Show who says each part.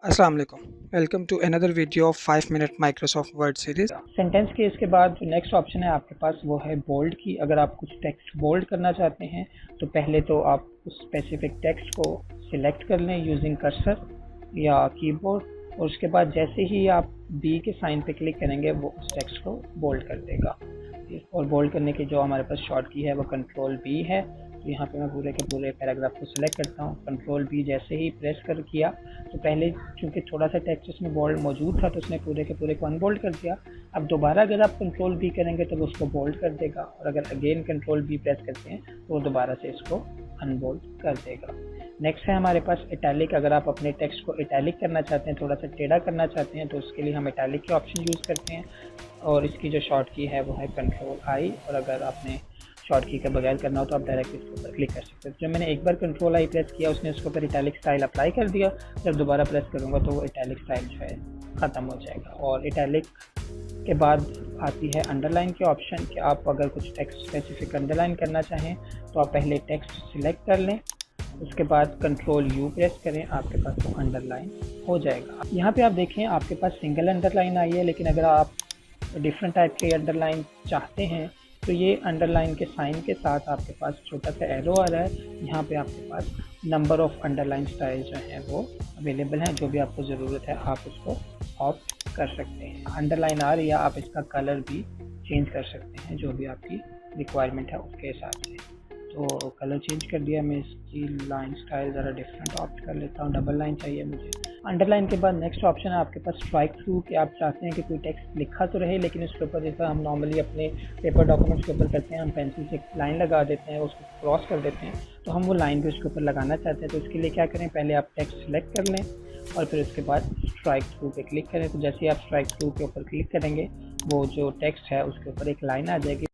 Speaker 1: अस्सलाम वालेकुम। Welcome to another video of 5 minute Microsoft Word series.
Speaker 2: Sentence के इसके बाद जो नेक्स्ट ऑप्शन है आपके पास वो है बोल्ड की। अगर आप कुछ टेक्स्ट बोल्ड करना चाहते हैं तो पहले तो आप उस स्पेसिफिक टेक्स्ट को सिलेक्ट कर लें यूजिंग कर्सर या कीबोर्ड, और उसके बाद जैसे ही आप बी के साइन पे क्लिक करेंगे वो उस टेक्स्ट को बोल्ड कर देगा। और बोल्ड करने की जो हमारे पास शॉर्ट की है वो कंट्रोल बी है। तो यहाँ पे मैं पूरे के पूरे पैराग्राफ को सिलेक्ट करता हूँ। कंट्रोल बी जैसे ही प्रेस कर किया तो पहले चूंकि थोड़ा सा टेक्स्ट उसमें बोल्ड मौजूद था तो उसने पूरे के पूरे को अनबोल्ड कर दिया। अब दोबारा अगर आप कंट्रोल बी करेंगे तो वो उसको बोल्ड कर देगा, और अगर अगेन कंट्रोल बी प्रेस करते हैं तो वो दोबारा से इसको अनबोल्ड कर देगा। नेक्स्ट है हमारे पास इटैलिक। अगर आप अपने टेक्स्ट को इटैलिक करना चाहते हैं, थोड़ा सा टेढ़ा करना चाहते हैं, तो उसके लिए हम इटैलिक के ऑप्शन यूज़ करते हैं, और इसकी जो शॉर्ट की है वो है कंट्रोल आई। और अगर आपने शॉर्ट की के बगैर करना हो तो आप डायरेक्ट इसके ऊपर क्लिक कर सकते हैं। जब मैंने एक बार कंट्रोल आई प्रेस किया उसने उसके ऊपर इटैलिक स्टाइल अप्लाई कर दिया। जब दोबारा प्रेस करूँगा तो वो इटैलिक स्टाइल जो है ख़त्म हो जाएगा। और इटैलिक के बाद आती है अंडरलाइन के ऑप्शन कि आप अगर कुछ टेक्स्ट स्पेसिफिक अंडरलाइन करना चाहें तो आप पहले टेक्स्ट सिलेक्ट कर लें, उसके बाद कंट्रोल यू प्रेस करें, आपके पास वो अंडरलाइन हो जाएगा। यहाँ पे आप देखें आपके पास सिंगल अंडरलाइन आई है, लेकिन अगर आप डिफरेंट टाइप के अंडरलाइन चाहते हैं तो ये अंडरलाइन के साइन के साथ आपके पास छोटा सा एरो आ रहा है। यहाँ पे आपके पास नंबर ऑफ अंडरलाइन स्टाइल जो हैं वो अवेलेबल हैं। जो भी आपको ज़रूरत है आप उसको ऑप्ट कर सकते हैं। अंडरलाइन आ रही है, आप इसका कलर भी चेंज कर सकते हैं जो भी आपकी रिक्वायरमेंट है उसके हिसाब से। तो कलर चेंज कर दिया, मैं इसकी लाइन स्टाइल ज़रा डिफरेंट ऑप्ट कर लेता हूँ। डबल लाइन चाहिए मुझे। अंडरलाइन के बाद नेक्स्ट ऑप्शन है आपके पास स्ट्राइक थ्रू कि आप चाहते हैं कि कोई टेक्स्ट लिखा तो रहे लेकिन उसके ऊपर जैसा हम नॉर्मली अपने पेपर डॉक्यूमेंट्स के ऊपर करते हैं, हम पेंसिल से लाइन लगा देते हैं, उसको क्रॉस कर देते हैं, तो हम वो लाइन भी उसके ऊपर लगाना चाहते हैं। तो इसके लिए क्या करें, पहले आप टेक्स्ट सेलेक्ट कर लें और फिर उसके बाद स्ट्राइक थ्रू पे क्लिक करें। तो जैसे ही आप स्ट्राइक थ्रू के ऊपर क्लिक करेंगे वो जो टेक्स्ट है उसके ऊपर एक लाइन आ जाएगी।